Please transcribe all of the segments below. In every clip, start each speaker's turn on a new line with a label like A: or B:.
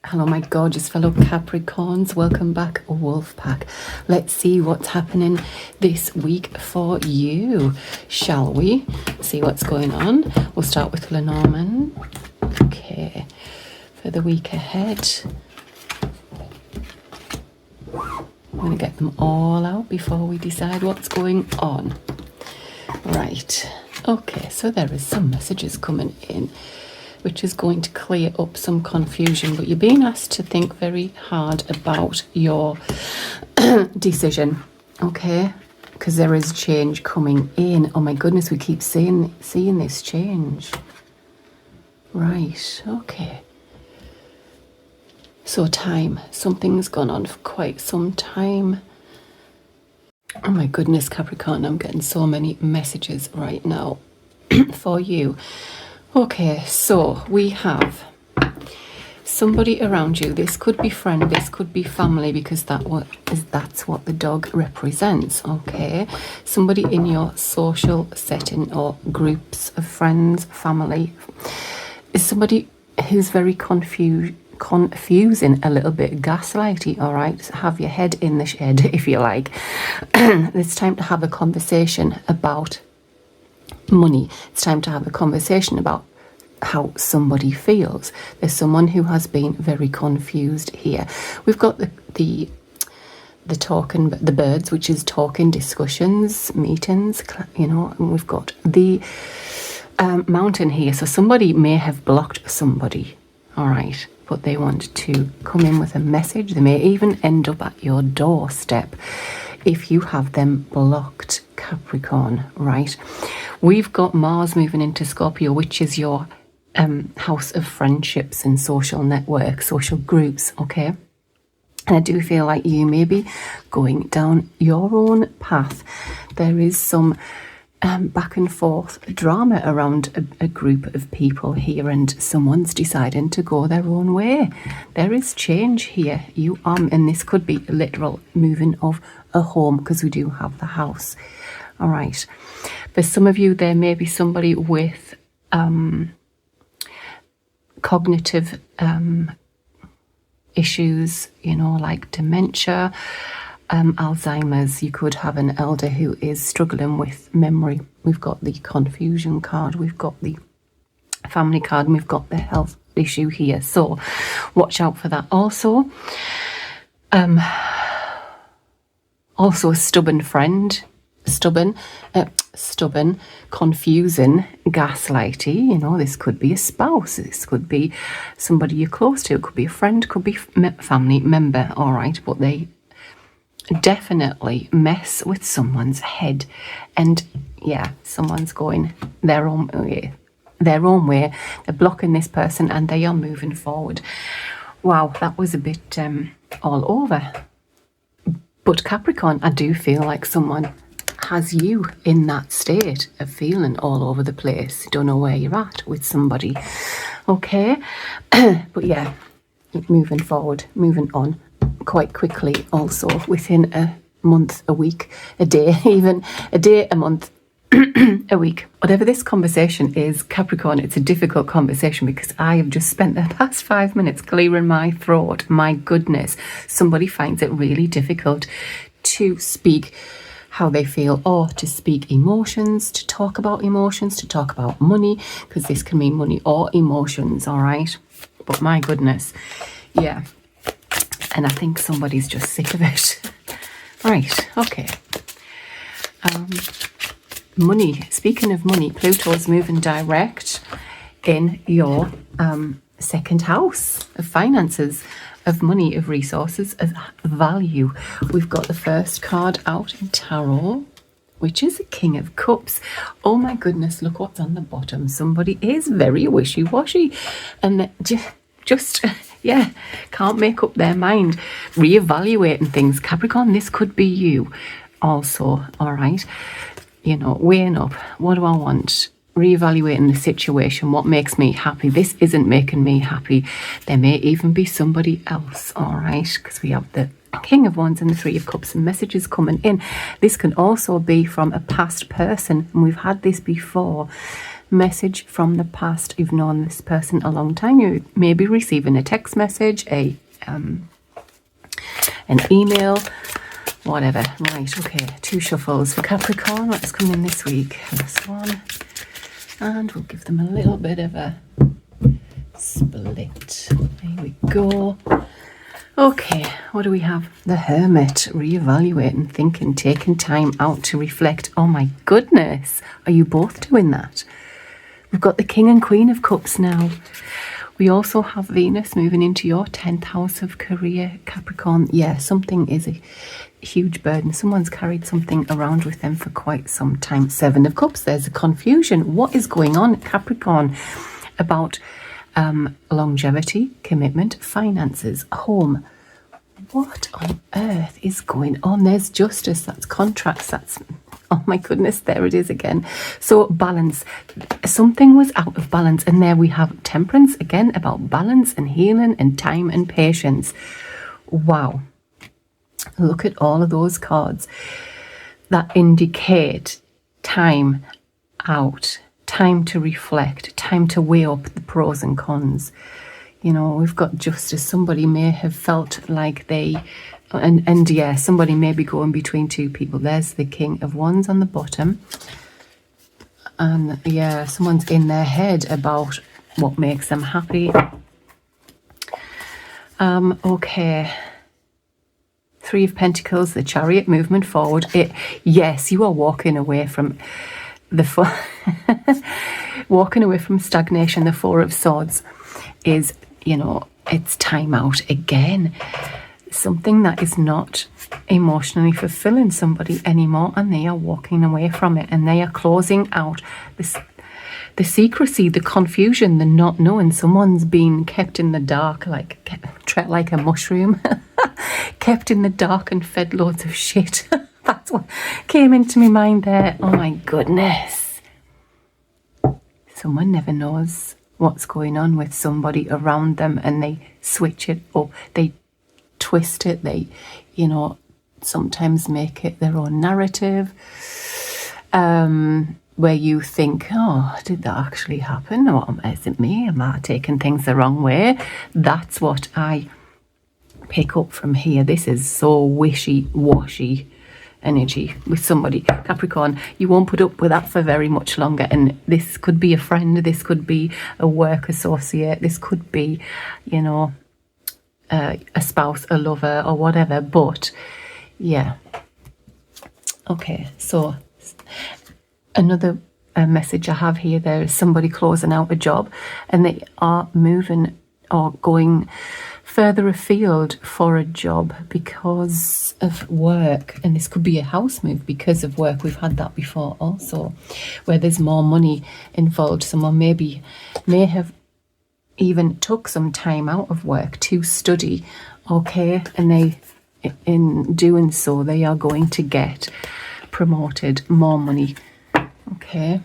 A: Hello, my gorgeous fellow Capricorns. Welcome back, Wolfpack. Let's see what's happening this week for you, shall we? See what's going on. We'll start with Lenormand. Okay, for the week ahead. I'm going to get them all out before we decide what's going on. Right. Okay, so there is some messages coming in, which is going to clear up some confusion, but you're being asked to think very hard about your decision, okay? Because there is change coming in. Oh my goodness, we keep seeing this change. Right, okay. So time, something's gone on for quite some time. Oh my goodness, Capricorn, I'm getting so many messages right now for you. Okay, so we have somebody around you. This could be friend, this could be family, because that's what the dog represents, okay? Somebody in your social setting or groups of friends, family, is somebody who's very confusing a little bit, gaslighty, all right? So have your head in the shed, if you like. It's time to have a conversation about money. It's time to have a conversation about how somebody feels. There's someone who has been very confused here. We've got the talking, the birds, which is talking, discussions, meetings, you know, and we've got the mountain here. So somebody may have blocked somebody, all right, but they want to come in with a message. They may even end up at your doorstep if you have them blocked, Capricorn, right? We've got Mars moving into Scorpio, which is your house of friendships and social networks, social groups, okay? And I do feel like you may be going down your own path. There is some back and forth drama around a group of people here, and someone's deciding to go their own way. There is change here. You are, and this could be a literal moving of a home, because we do have the house. All right. For some of you, there may be somebody with cognitive issues, you know, like dementia, Alzheimer's. You could have an elder who is struggling with memory. We've got the confusion card, we've got the family card, and we've got the health issue here. So watch out for that. Also a stubborn friend, stubborn, confusing, gaslighty. You know, this could be a spouse, this could be somebody you're close to, it could be a friend, could be family member, all right, but they definitely mess with someone's head, and yeah, someone's going their own way. They're blocking this person and they are moving forward. Wow, that was a bit all over. But Capricorn, I do feel like someone has you in that state of feeling all over the place. Don't know where you're at with somebody. Okay. But yeah, moving forward, moving on quite quickly, also within a month, a week, a day, even a day, a month, a week. Whatever this conversation is, Capricorn, it's a difficult conversation because I have just spent the past 5 minutes clearing my throat. My goodness, somebody finds it really difficult to speak how they feel, or to speak emotions, to talk about emotions, to talk about money, because this can mean money or emotions, all right? But my goodness, yeah. And I think somebody's just sick of it. Right, okay. Money, speaking of money, Pluto's moving direct in your second house of finances, of money, of resources, of value. We've got the first card out in tarot, which is the King of Cups. Oh my goodness, look what's on the bottom. Somebody is very wishy-washy and just yeah, can't make up their mind, reevaluating things. Capricorn, this could be you also, all right? You know, weighing up, what do I want? Reevaluating the situation, what makes me happy? This isn't making me happy. There may even be somebody else, all right? Because we have the King of Wands and the Three of Cups and messages coming in. This can also be from a past person, and we've had this before. message from the past. You've known this person a long time. You may be receiving a text message, an email, whatever. Right, okay, 2 shuffles for Capricorn. What's coming in this week? First one. And we'll give them a little bit of a split. There we go. Okay, what do we have? The Hermit, reevaluating, thinking, taking time out to reflect. Oh my goodness, are you both doing that? We've got the King and Queen of Cups now. We also have Venus moving into your 10th house of career, Capricorn. Yeah, something is a huge burden. Someone's carried something around with them for quite some time. 7 of Cups, there's a confusion. What is going on, Capricorn, about longevity, commitment, finances, home? What on earth is going on? There's justice, that's contracts, that's, oh my goodness, there it is again. So balance, something was out of balance, and there we have Temperance again, about balance and healing and time and patience. Wow, look at all of those cards that indicate time out, time to reflect, time to weigh up the pros and cons. You know, we've got justice. Somebody may have felt like they, and yeah, somebody may be going between 2 people. There's the King of Wands on the bottom. And yeah, someone's in their head about what makes them happy. Okay. 3 of Pentacles, the Chariot, movement forward. Yes, you are walking away from walking away from stagnation. The 4 of Swords is, you know, it's time out again. Something that is not emotionally fulfilling somebody anymore, and they are walking away from it, and they are closing out the secrecy, the confusion, the not knowing. Someone's been kept in the dark, like a mushroom, kept in the dark and fed loads of shit. That's what came into my mind there. Oh my goodness. Someone never knows what's going on with somebody around them, and they switch it up, they twist it, they, you know, sometimes make it their own narrative, where you think, oh, did that actually happen? Or is it me? Am I taking things the wrong way? That's what I pick up from here. This is so wishy-washy energy with somebody. Capricorn, you won't put up with that for very much longer, and this could be a friend, this could be a work associate, this could be, you know, a spouse, a lover, or whatever. But yeah, okay, so another message I have here, there is somebody closing out a job, and they are moving or going further afield for a job because of work. And this could be a house move because of work. We've had that before also, where there's more money involved. Someone may have even took some time out of work to study, okay, and they, in doing so, they are going to get promoted, more money. Okay,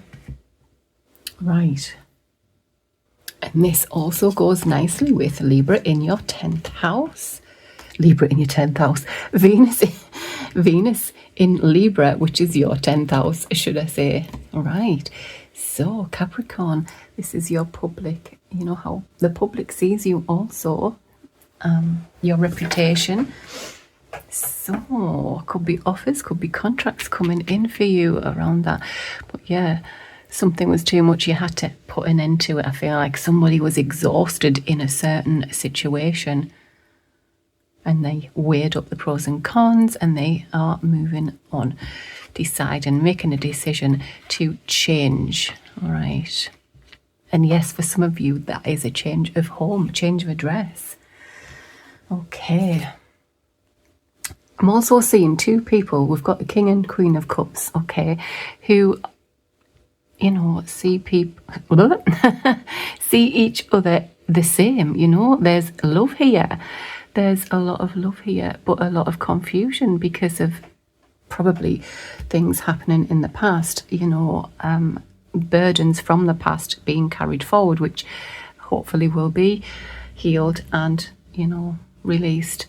A: right. And this also goes nicely with Libra in your 10th house. Libra in your 10th house. Venus in Libra, which is your 10th house, should I say. All right. So, Capricorn, this is your public, you know, how the public sees you also, your reputation. So, could be offers, could be contracts coming in for you around that. But yeah, something was too much. You had to put an end to it. I feel like somebody was exhausted in a certain situation, and they weighed up the pros and cons, and they are moving on, deciding, making a decision to change. All right. And yes, for some of you, that is a change of home, change of address. Okay. I'm also seeing 2 people. We've got the King and Queen of Cups, okay, who, you know, see people, see each other the same, you know. There's love here. There's a lot of love here, but a lot of confusion because of probably things happening in the past, you know, burdens from the past being carried forward, which hopefully will be healed and, you know, released.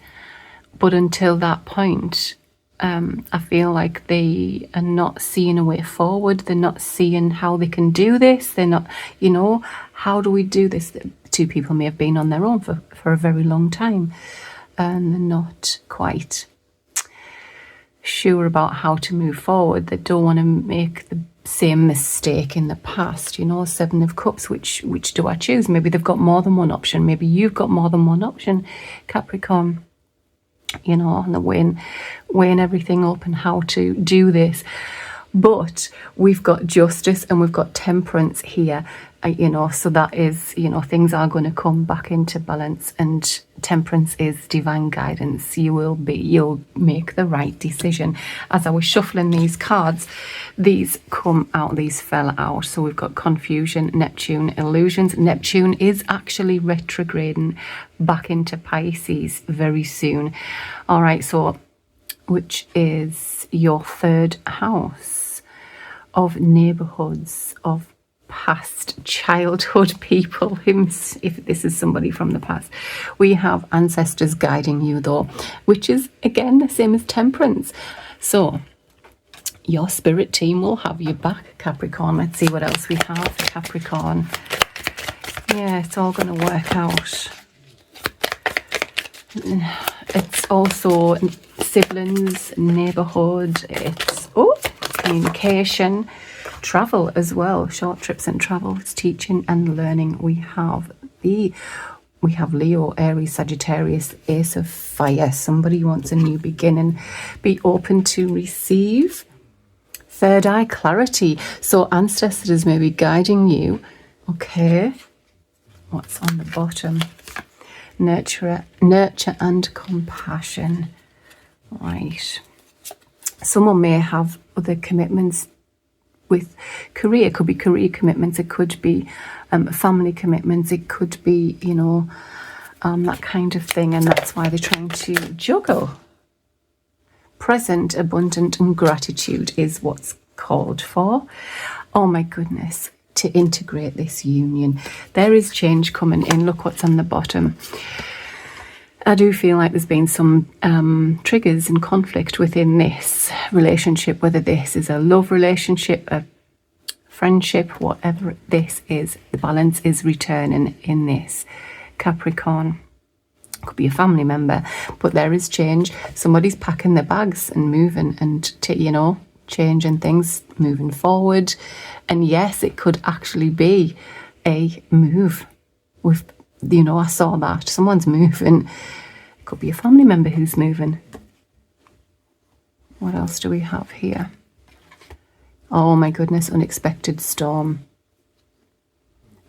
A: But until that point, I feel like they are not seeing a way forward. They're not seeing how they can do this. They're not, how do we do this? The two people may have been on their own for a very long time, and they're not quite sure about how to move forward. They don't want to make the same mistake in the past. Seven of Cups, which do I choose? Maybe they've got more than one option. Maybe you've got more than one option, Capricorn. And the weighing everything up and how to do this. But we've got Justice and we've got Temperance here, so that is, things are going to come back into balance, and Temperance is divine guidance. You'll make the right decision. As I was shuffling these cards, these fell out. So we've got Confusion, Neptune, Illusions. Neptune is actually retrograding back into Pisces very soon. All right, so which is your third house of neighborhoods, of past childhood people, if this is somebody from the past. We have ancestors guiding you though, which is again the same as Temperance. So your spirit team will have your back, Capricorn. Let's see what else we have for Capricorn. Yeah, it's all going to work out. It's also siblings, neighborhood, it's communication, travel as well, short trips and travel. It's teaching and learning. We have Leo, Aries, Sagittarius, Ace of Fire. Somebody wants a new beginning. Be open to receive. Third eye, clarity. So ancestors may be guiding you. Okay, what's on the bottom? Nurture and compassion. Right. Someone may have other commitments with career. It could be career commitments. It could be family commitments. It could be, that kind of thing. And that's why they're trying to juggle. Present, abundant, and gratitude is what's called for. Oh my goodness. To integrate this union. There is change coming in. Look what's on the bottom. I do feel like there's been some triggers and conflict within this relationship, whether this is a love relationship, a friendship, whatever this is, the balance is returning in this. Capricorn. Could be a family member, but there is change. Somebody's packing their bags and moving and, changing things, moving forward. And yes, it could actually be a move with, I saw that. Someone's moving. It could be a family member who's moving. What else do we have here? Oh my goodness, unexpected storm.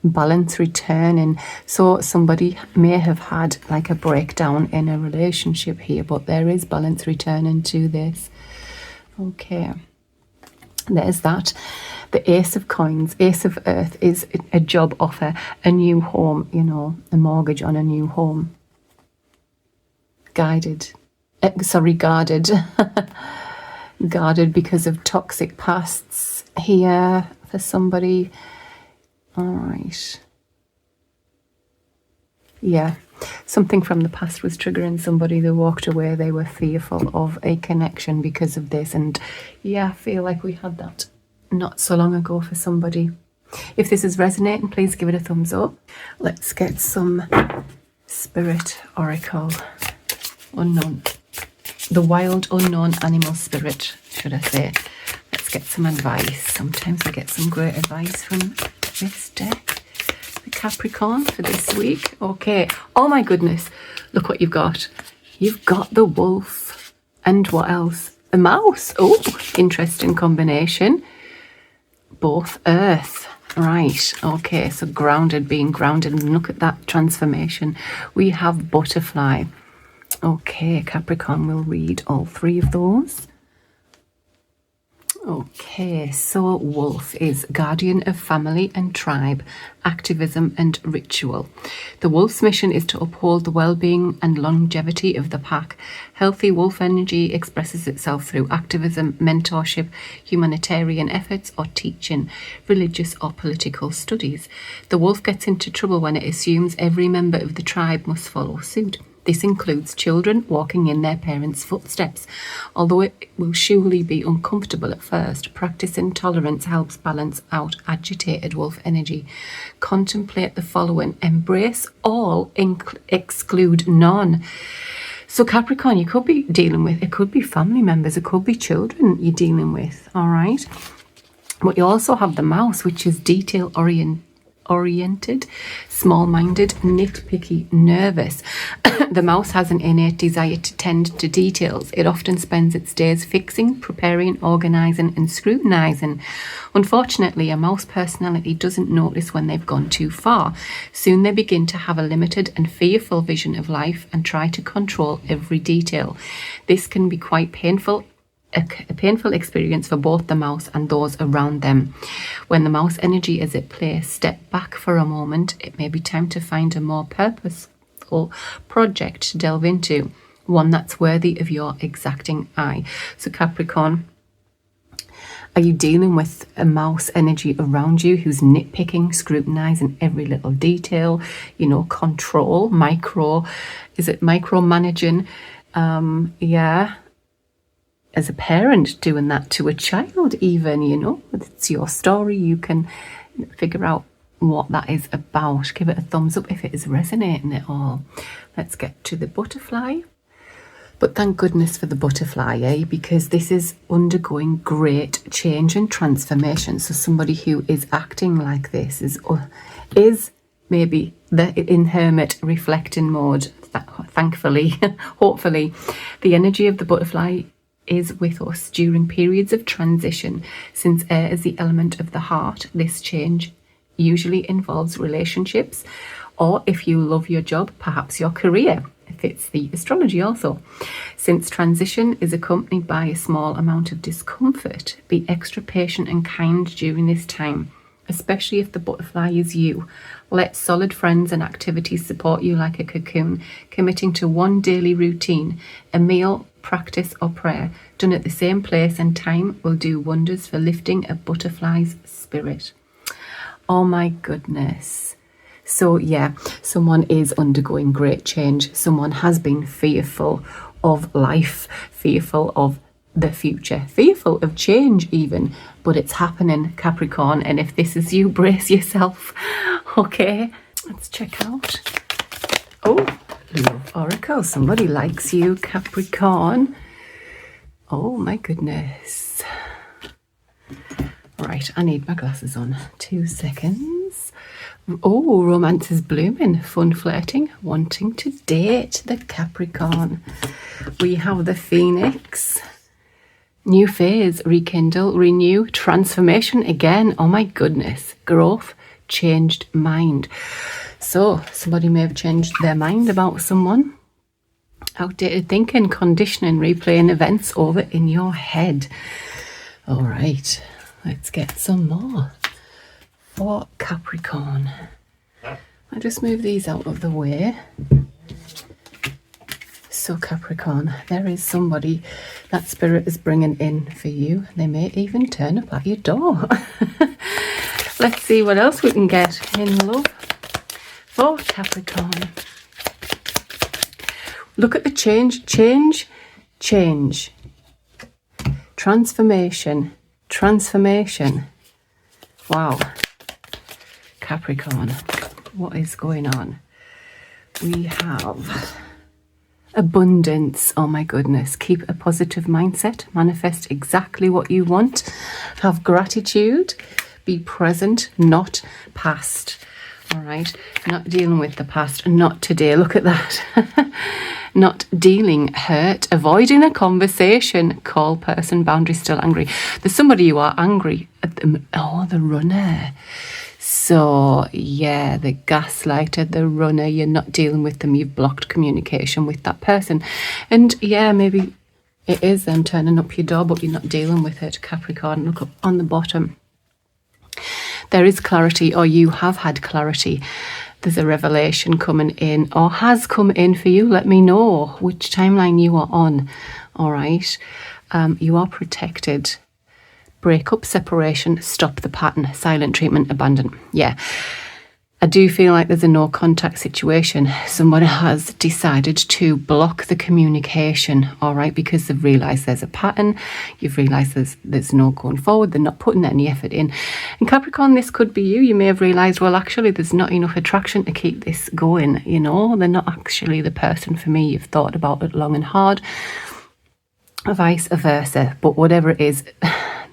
A: Balance returning. So somebody may have had like a breakdown in a relationship here, but there is balance returning to this. Okay. There's that. The Ace of Coins, Ace of Earth is a job offer, a new home, a mortgage on a new home. Guarded. Guarded because of toxic pasts here for somebody. All right. Yeah. Something from the past was triggering somebody. They walked away. They were fearful of a connection because of this. And yeah, I feel like we had that not so long ago for somebody. If this is resonating, please give it a thumbs up. Let's get some spirit oracle. Unknown. The wild unknown animal spirit, should I say. Let's get some advice. Sometimes we get some great advice from this deck. The Capricorn for this week. Okay. Oh my goodness. Look what you've got. You've got the wolf. And what else? A mouse. Oh, interesting combination. Both earth. Right. Okay. So grounded, being grounded. And look at that transformation. We have butterfly. Okay. Capricorn will read all three of those. Okay, so wolf is guardian of family and tribe, activism and ritual. The wolf's mission is to uphold the well-being and longevity of the pack. Healthy wolf energy expresses itself through activism, mentorship, humanitarian efforts or teaching, religious or political studies. The wolf gets into trouble when it assumes every member of the tribe must follow suit. This includes children walking in their parents' footsteps. Although it will surely be uncomfortable at first, practicing tolerance helps balance out agitated wolf energy. Contemplate the following: embrace all, exclude none. So Capricorn, you could be dealing with, it could be family members, it could be children you're dealing with, all right? But you also have the mouse, which is detail oriented, small-minded, nitpicky, nervous. The mouse has an innate desire to tend to details. It often spends its days fixing, preparing, organising and scrutinising. Unfortunately, a mouse personality doesn't notice when they've gone too far. Soon they begin to have a limited and fearful vision of life and try to control every detail. This can be quite painful. A painful experience for both the mouse and those around them. When the mouse energy is at play, step back for a moment. It may be time to find a more purposeful project to delve into, one that's worthy of your exacting eye. So Capricorn, are you dealing with a mouse energy around you who's nitpicking, scrutinizing every little detail, you know, control, micromanaging? Yeah. As a parent doing that to a child even, you know, it's your story. You can figure out what that is about. Give it a thumbs up if it is resonating at all. Let's get to the butterfly. But thank goodness for the butterfly, because this is undergoing great change and transformation. So somebody who is acting like this is maybe in hermit reflecting mode. Thankfully, hopefully, the energy of the butterfly is with us during periods of transition. Since air is the element of the heart, this change usually involves relationships, or if you love your job, perhaps your career. It fits the astrology also. Since transition is accompanied by a small amount of discomfort, be extra patient and kind during this time, especially if the butterfly is you. Let solid friends and activities support you like a cocoon. Committing to one daily routine, a meal, practice or prayer done at the same place and time will do wonders for lifting a butterfly's spirit. Oh my goodness. So yeah, someone is undergoing great change. Someone has been fearful of life, fearful of the future, fearful of change even, but it's happening, Capricorn. And if this is you, brace yourself. Okay, let's check out. Oh, Love Oracle. Somebody likes you, Capricorn. Oh my goodness. Right, I need my glasses on. 2 seconds. Oh, romance is blooming. Fun flirting. Wanting to date the Capricorn. We have the Phoenix. New phase. Rekindle. Renew. Transformation again. Oh my goodness. Growth. Changed mind. So somebody may have changed their mind about someone. Outdated thinking, conditioning, replaying events over in your head. All right, let's get some more for Capricorn. I'll just move these out of the way. So Capricorn, there is somebody that spirit is bringing in for you. They may even turn up at your door. Let's see what else we can get in love for Capricorn. Look at the change. Transformation. Wow. Capricorn, what is going on? We have abundance. Oh my goodness. Keep a positive mindset. Manifest exactly what you want. Have gratitude. Be present, not past. All right, not dealing with the past, not today. Look at that. Not dealing, hurt, avoiding a conversation, call person, boundary, still angry. There's somebody you are angry at them. Oh, the runner. So yeah, the gaslighter, the runner, you're not dealing with them. You've blocked communication with that person. And yeah, maybe it is them turning up your door, but you're not dealing with it, Capricorn. Look up on the bottom. There is clarity, or you have had clarity. There's a revelation coming in, or has come in for you. Let me know which timeline you are on. All right. You are protected. Break up, separation, stop the pattern, silent treatment, abandon. Yeah. I do feel like there's a no contact situation. Someone has decided to block the communication, all right, because they've realised there's a pattern. You've realised there's no going forward. They're not putting any effort in. And Capricorn, this could be you. You may have realised, well, actually, there's not enough attraction to keep this going. You know, they're not actually the person for me. You've thought about it long and hard. Vice versa. But whatever it is,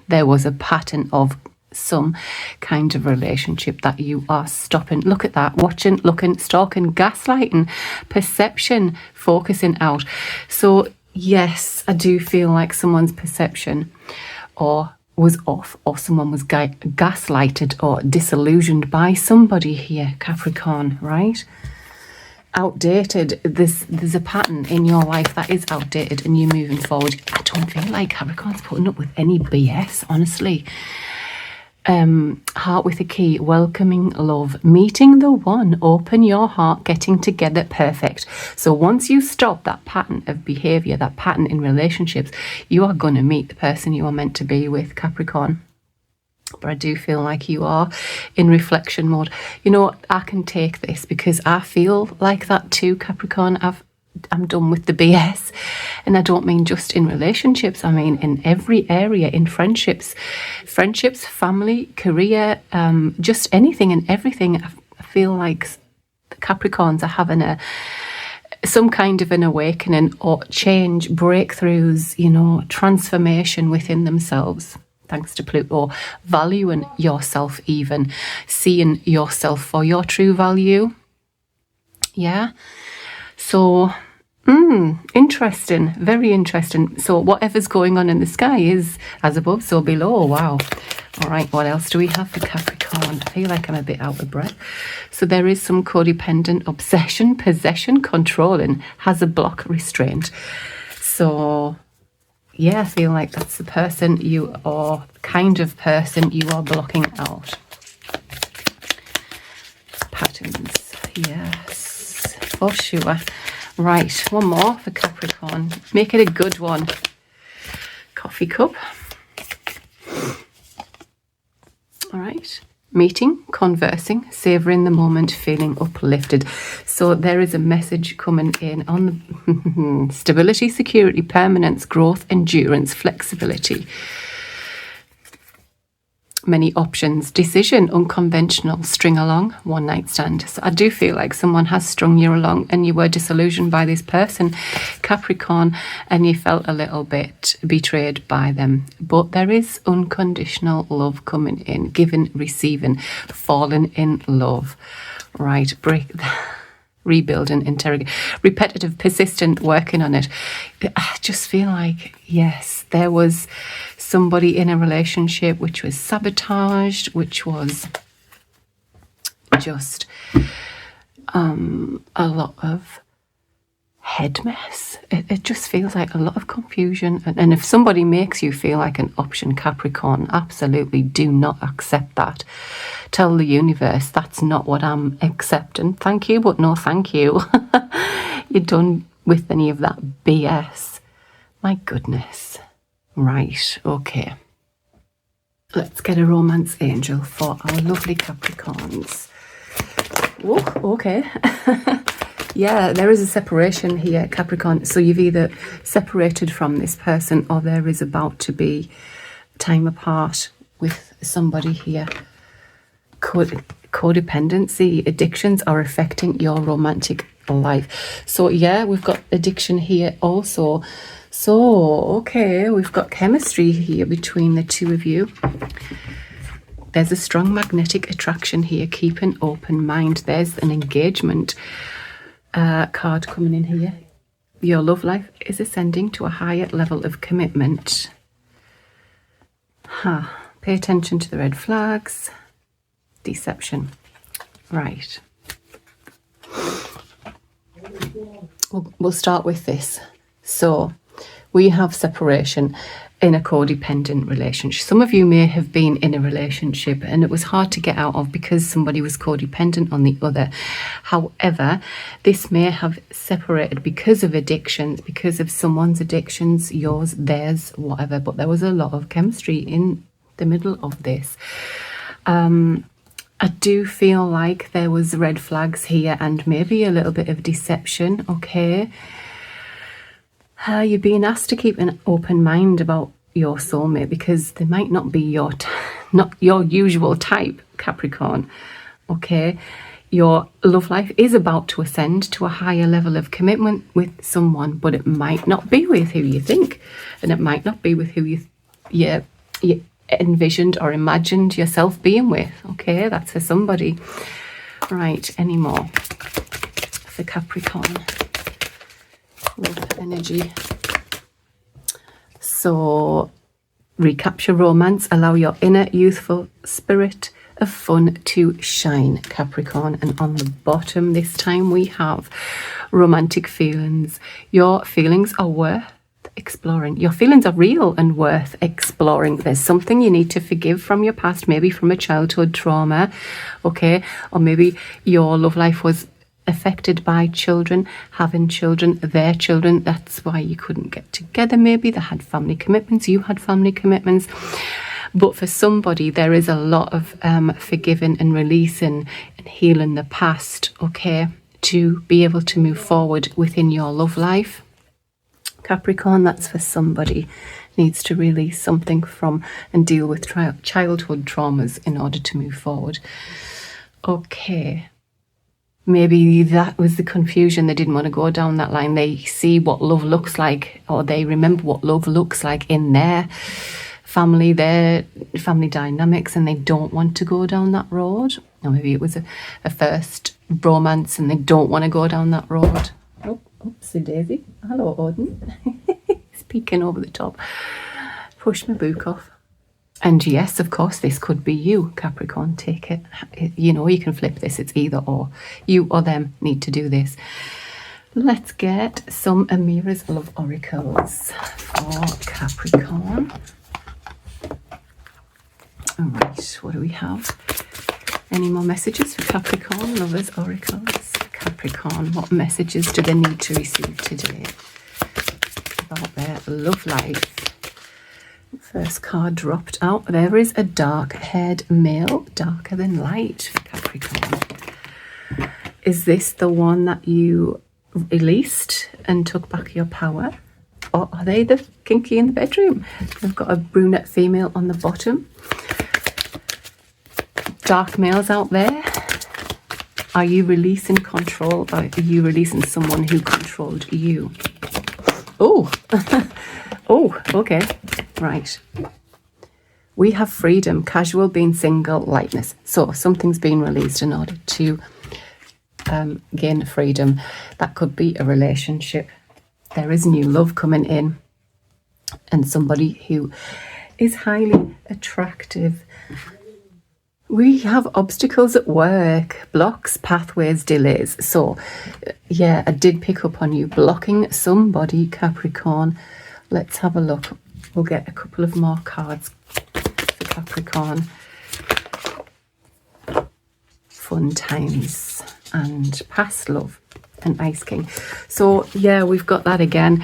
A: there was a pattern of some kind of relationship that you are stopping. Look at that. Watching, looking, stalking, gaslighting, perception, focusing out. So yes, I do feel like someone's perception or was off, or someone was gaslighted or disillusioned by somebody here, Capricorn, right? Outdated. There's a pattern in your life that is outdated and you're moving forward. I don't feel like Capricorn's putting up with any BS, honestly. Heart with a key, welcoming love, meeting the one, open your heart, getting together, perfect. So once you stop that pattern of behavior, that pattern in relationships, you are going to meet the person you are meant to be with, Capricorn. But I do feel like you are in reflection mode. You know, I can take this because I feel like that too, Capricorn. I'm done with the BS. And I don't mean just in relationships. I mean in every area, in friendships, family, career, just anything and everything. I feel like the Capricorns are having some kind of an awakening or change, breakthroughs, you know, transformation within themselves. Thanks to Pluto, valuing yourself even, seeing yourself for your true value. Yeah. So, interesting, very interesting. So whatever's going on in the sky is as above, so below. Wow. All right, what else do we have for Capricorn? I feel like I'm a bit out of breath. So there is some codependent obsession, possession, controlling, has a block, restraint. So yeah, I feel like that's the person you are, kind of person you are blocking out. Patterns, yes, for sure. Right, one more for Capricorn. Make it a good one. Coffee cup. All right. Meeting, conversing, savouring the moment, feeling uplifted. So there is a message coming in on the stability, security, permanence, growth, endurance, flexibility. Many options, decision, unconventional, string along, one night stand. So I do feel like someone has strung you along and you were disillusioned by this person, Capricorn, and you felt a little bit betrayed by them. But there is unconditional love coming in, giving, receiving, falling in love. Right, rebuilding, interrogate, repetitive, persistent, working on it. I just feel like, yes, there was somebody in a relationship which was sabotaged, which was just a lot of head mess. It just feels like a lot of confusion. And if somebody makes you feel like an option, Capricorn, absolutely do not accept that. Tell the universe, that's not what I'm accepting. Thank you, but no thank you. You're done with any of that BS. My goodness. Right, okay. Let's get a romance angel for our lovely Capricorns. Oh, okay. Yeah, there is a separation here, Capricorn. So you've either separated from this person or there is about to be time apart with somebody here. Codependency, addictions are affecting your romantic life. So yeah, we've got addiction here also. So, okay, we've got chemistry here between the two of you. There's a strong magnetic attraction here. Keep an open mind. There's an engagement card coming in here. Your love life is ascending to a higher level of commitment. Pay attention to the red flags. Deception. Right. We'll start with this. So, we have separation in a codependent relationship. Some of you may have been in a relationship and it was hard to get out of because somebody was codependent on the other. However, this may have separated because of addictions, because of someone's addictions, yours, theirs, whatever. But there was a lot of chemistry in the middle of this. I do feel like there was red flags here and maybe a little bit of deception, okay? You're being asked to keep an open mind about your soulmate because they might not be not your usual type, Capricorn, okay? Your love life is about to ascend to a higher level of commitment with someone, but it might not be with who you think, and it might not be with who you envisioned or imagined yourself being with, okay? That's for somebody. Right, any more for Capricorn? Love energy. So, recapture romance, allow your inner youthful spirit of fun to shine, Capricorn. And on the bottom this time we have romantic feelings. Your feelings are worth exploring. Your feelings are real and worth exploring. There's something you need to forgive from your past, maybe from a childhood trauma, okay? Or maybe your love life was affected by children, having children, their children. That's why you couldn't get together. Maybe they had family commitments, you had family commitments. But for somebody, there is a lot of forgiving and releasing and healing the past, okay, to be able to move forward within your love life. Capricorn, that's for somebody needs to release something from and deal with childhood traumas in order to move forward. Okay. Maybe that was the confusion. They didn't want to go down that line. They see what love looks like, or they remember what love looks like in their family, their family dynamics, and they don't want to go down that road. Or maybe it was a first romance and they don't want to go down that road. Oh, oopsie daisy. Hello, Odin. He's peeking over the top. Push my book off. And yes, of course, this could be you, Capricorn. Take it. You know, you can flip this. It's either or. You or them need to do this. Let's get some Amira's Love Oracles for Capricorn. All right, what do we have? Any more messages for Capricorn? Lovers Oracles. Capricorn, what messages do they need to receive today about their love life? First card dropped out. There is a dark-haired male, darker than light for Capricorn. Is this the one that you released and took back your power? Or are they the kinky in the bedroom? They've got a brunette female on the bottom. Dark males out there. Are you releasing control, or are you releasing someone who controlled you? Oh, oh, okay. Right. We have freedom, casual, being single, lightness. So something's been released in order to gain freedom. That could be a relationship. There is new love coming in and somebody who is highly attractive. We have obstacles at work, blocks, pathways, delays. So, yeah, I did pick up on you blocking somebody, Capricorn. Let's have a look. We'll get a couple of more cards for Capricorn. Fun times and past love and Ice King. So, yeah, we've got that again.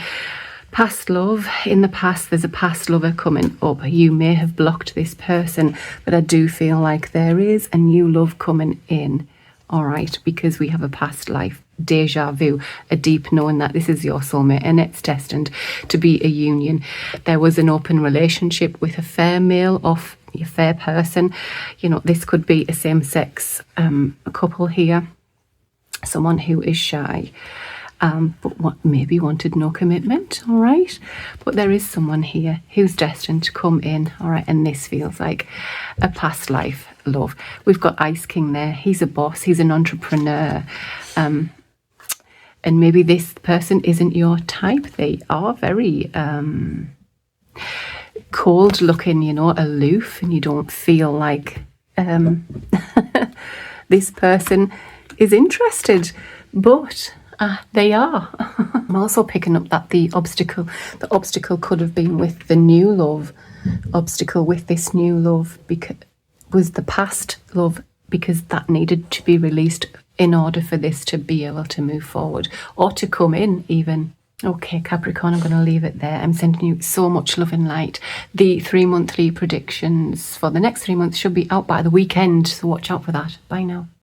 A: Past love. In the past, there's a past lover coming up. You may have blocked this person, but I do feel like there is a new love coming in. All right, because we have a past life deja vu, a deep knowing that this is your soulmate and it's destined to be a union. There was an open relationship with a fair male or a fair person. You know, this could be a same-sex couple here. Someone who is shy. But what maybe wanted no commitment, all right? But there is someone here who's destined to come in, all right? And this feels like a past life love. We've got Ice King there. He's a boss. He's an entrepreneur. And maybe this person isn't your type. They are very cold looking, you know, aloof, and you don't feel like this person is interested, but they are. I'm also picking up that the obstacle could have been with the new love. Obstacle with this new love because was the past love, because that needed to be released in order for this to be able to move forward or to come in even. Okay, Capricorn, I'm going to leave it there. I'm sending you so much love and light. The 3 monthly predictions for the next 3 months should be out by the weekend, so watch out for that. Bye now.